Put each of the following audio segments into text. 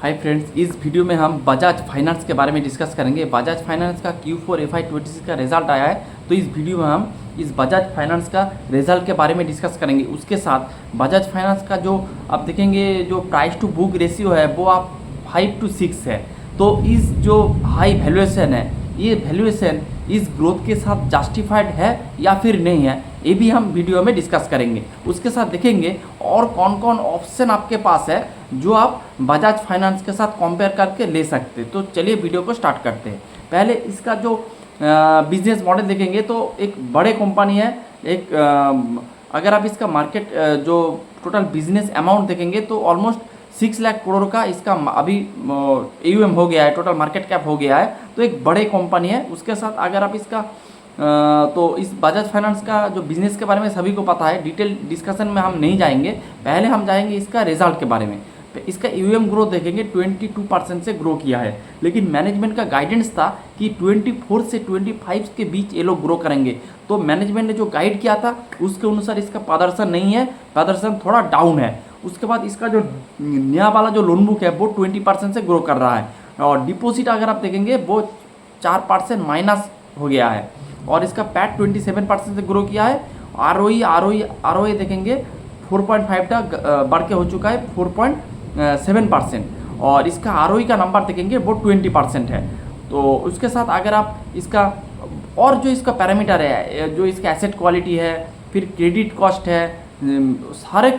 Hi friends, इस video में हम बजाज फाइनेंस के बारे में डिस्कस करेंगे। बजाज फाइनेंस का Q4 FY26 का रिजल्ट आया है, तो इस वीडियो में हम इस बजाज फाइनेंस का रिजल्ट के बारे में डिस्कस करेंगे। उसके साथ बजाज फाइनेंस का जो आप देखेंगे जो प्राइस टू बुक रेशियो है वो आप 5:6 है। तो इस जो हाई वैल्यूएशन है, ये वैल्यूएशन इस ग्रोथ के साथ जस्टिफाइड है या फिर नहीं है, ये भी हम वीडियो में डिस्कस करेंगे। उसके साथ देखेंगे और कौन कौन ऑप्शन आपके पास है जो आप बजाज फाइनेंस के साथ कंपेयर करके ले सकते हैं। तो चलिए वीडियो को स्टार्ट करते हैं। पहले इसका जो बिजनेस मॉडल देखेंगे तो एक बड़े कंपनी है। अगर आप इसका मार्केट जो टोटल बिजनेस अमाउंट देखेंगे तो ऑलमोस्ट 6 लाख करोड़ का इसका अभी AUM हो गया है, टोटल मार्केट कैप हो गया है। तो एक बड़े कंपनी है। उसके साथ अगर आप इसका तो इस बजाज फाइनेंस का जो बिज़नेस के बारे में सभी को पता है, डिटेल डिस्कशन में हम नहीं जाएंगे। पहले हम जाएंगे इसका रिजल्ट के बारे में। इसका AUM ग्रोथ देखेंगे 22% से ग्रो किया है, लेकिन मैनेजमेंट का गाइडेंस था कि 24 से 25 के बीच ये लोग ग्रो करेंगे। तो मैनेजमेंट ने जो गाइड किया था उसके अनुसार इसका प्रदर्शन नहीं है, प्रदर्शन थोड़ा डाउन है। उसके बाद इसका जो नया वाला जो लोन बुक है वो 20% से ग्रो कर रहा है, और डिपॉजिट अगर आप देखेंगे वो 4% माइनस हो गया है, और इसका पैट 27% से ग्रो किया है। ROE देखेंगे 4.5 का बढ़ के हो चुका है 4.7%, और इसका ROE का नंबर देखेंगे वो 20% है। तो उसके साथ अगर आप इसका और जो इसका पैरामीटर है, जो इसका एसेट क्वालिटी है, फिर क्रेडिट कॉस्ट है, सारे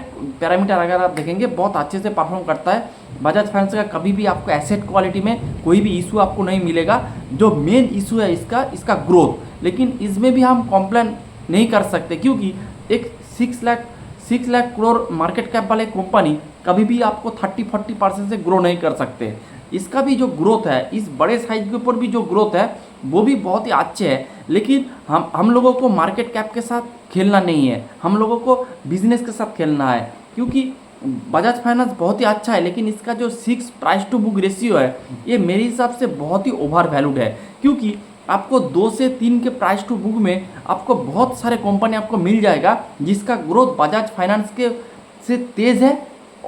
पैरामीटर अगर आप देखेंगे बहुत अच्छे से परफॉर्म करता है। बजाज फाइनेंस का कभी भी आपको एसेट क्वालिटी में कोई भी इशू आपको नहीं मिलेगा। जो मेन इशू है इसका ग्रोथ, लेकिन इसमें भी हम कंप्लेन नहीं कर सकते, क्योंकि एक 6 लाख करोड़ मार्केट कैप वाले कंपनी कभी भी आपको 30-40% से ग्रो नहीं कर सकते। इसका भी जो ग्रोथ है, इस बड़े साइज के ऊपर भी जो ग्रोथ है वो भी बहुत ही अच्छे है। लेकिन हम लोगों को मार्केट कैप के साथ खेलना नहीं है, हम लोगों को बिजनेस के साथ खेलना है। क्योंकि बजाज फाइनेंस बहुत ही अच्छा है, लेकिन इसका जो 6 प्राइस टू बुक रेशियो है ये मेरे हिसाब से बहुत ही ओवर वैल्यूड है। क्योंकि आपको 2 से 3 के प्राइस टू बुक में आपको बहुत सारे कंपनी आपको मिल जाएगा जिसका ग्रोथ बजाज फाइनेंस के से तेज़ है,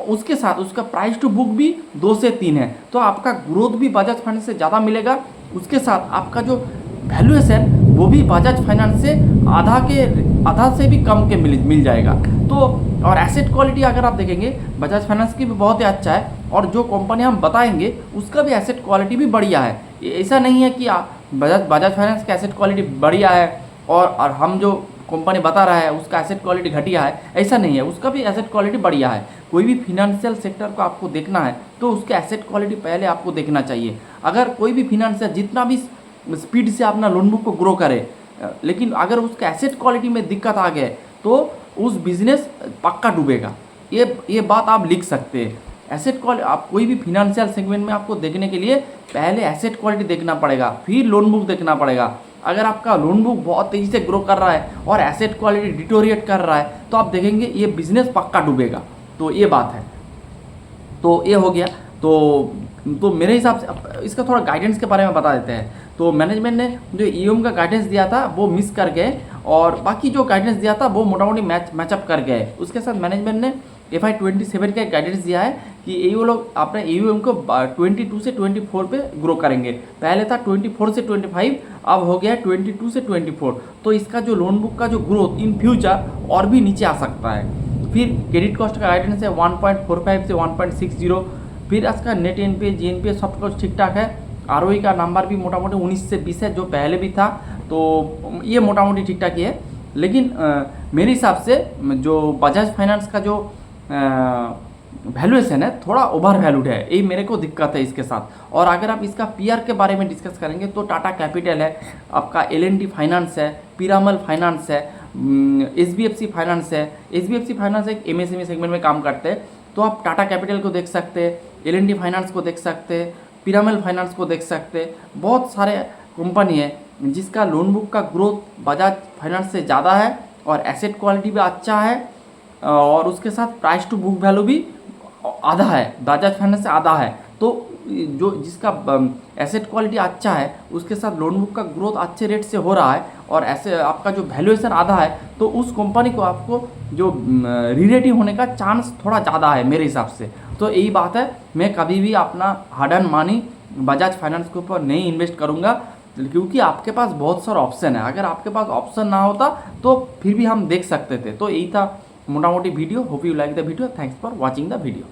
उसके साथ उसका प्राइस टू बुक भी 2 से 3 है। तो आपका ग्रोथ भी बजाज फाइनेंस से ज़्यादा मिलेगा। उसके साथ आपका जो वैल्यूएशन वो भी बजाज फाइनेंस से आधा से भी कम के मिल जाएगा। तो और एसेट क्वालिटी अगर आप देखेंगे बजाज फाइनेंस की भी बहुत ही अच्छा है, और जो कंपनी हम बताएंगे उसका भी एसेट क्वालिटी भी बढ़िया है। ऐसा नहीं है कि बजाज फाइनेंस का एसेट क्वालिटी बढ़िया है और हम जो कंपनी बता रहा है उसका एसेट क्वालिटी घटिया है, ऐसा नहीं है। उसका भी एसेट क्वालिटी बढ़िया है। कोई भी फिनेंशियल सेक्टर को आपको देखना है तो उसके एसेट क्वालिटी पहले आपको देखना चाहिए। अगर कोई भी फिनेंशियल जितना भी स्पीड से अपना लोन बुक को ग्रो करे, लेकिन अगर उसका एसेट क्वालिटी में दिक्कत आ गए तो उस बिजनेस पक्का डूबेगा। ये बात आप लिख सकते हैं। एसेट क्वालिटी आप कोई भी फिनेंशियल सेगमेंट में आपको देखने के लिए पहले एसेट क्वालिटी देखना पड़ेगा, फिर लोन बुक देखना पड़ेगा। अगर आपका लोन बुक बहुत तेज़ी से ग्रो कर रहा है और एसेट क्वालिटी डिटोरिएट कर रहा है तो आप देखेंगे ये बिजनेस पक्का डूबेगा। तो ये बात है। तो ये हो गया। तो मेरे हिसाब से इसका थोड़ा गाइडेंस के बारे में बता देते हैं। तो मैनेजमेंट ने जो AUM का गाइडेंस दिया था वो मिस कर गए, और बाकी जो गाइडेंस दिया था वो मोटामोटी मैचअप कर गए। उसके साथ मैनेजमेंट ने FY27 का गाइडेंस दिया है कि ये लोग अपने AUM को 22 से 24 पे ग्रो करेंगे। पहले था 24 से 25, अब हो गया 22 से 24। तो इसका जो लोन बुक का जो ग्रोथ इन फ्यूचर और भी नीचे आ सकता है। फिर क्रेडिट कॉस्ट का गाइडेंस है 1.45 से 1.60। फिर इसका नेट NPA GNPA सब कुछ ठीक ठाक है। ROE का नंबर भी मोटामोटी 19 से 20 है, जो पहले भी था। तो ये मोटामोटी ठीक ठाक ही है। लेकिन मेरे हिसाब से जो बजाज फाइनेंस का जो वैल्यूएशन है थोड़ा ओवर वैल्यूड है, ये मेरे को दिक्कत है इसके साथ। और अगर आप इसका PR के बारे में डिस्कस करेंगे तो टाटा कैपिटल है, आपका L&T फाइनेंस है, पीरामल फाइनेंस है, SBFC फाइनेंस है। SBFC फाइनेंस एक MSME सेगमेंट में काम करते हैं। तो आप टाटा कैपिटल को देख सकते हैं, L&T फाइनेंस को देख सकते हैं, पीरामल फाइनेंस को देख सकते हैं। बहुत सारे कंपनी है जिसका लोन बुक का ग्रोथ बजाज फाइनेंस से ज़्यादा है, और एसेट क्वालिटी भी अच्छा है, और उसके साथ प्राइस टू बुक वैल्यू भी आधा है, बजाज फाइनेंस से आधा है। तो जो जिसका एसेट क्वालिटी अच्छा है उसके साथ लोन बुक का ग्रोथ अच्छे रेट से हो रहा है और ऐसे आपका जो वैल्यूएशन आधा है, तो उस कंपनी को आपको जो रिलेटिव होने का चांस थोड़ा ज़्यादा है मेरे हिसाब से। तो यही बात है, मैं कभी भी अपना hard and money Bajaj finance के ऊपर नहीं इन्वेस्ट करूँगा, क्योंकि आपके पास बहुत सारा ऑप्शन है। अगर आपके पास ऑप्शन ना होता तो फिर भी हम देख सकते थे। तो यही था मोटा मोटी video. Hope you like the video. Thanks for watching the video.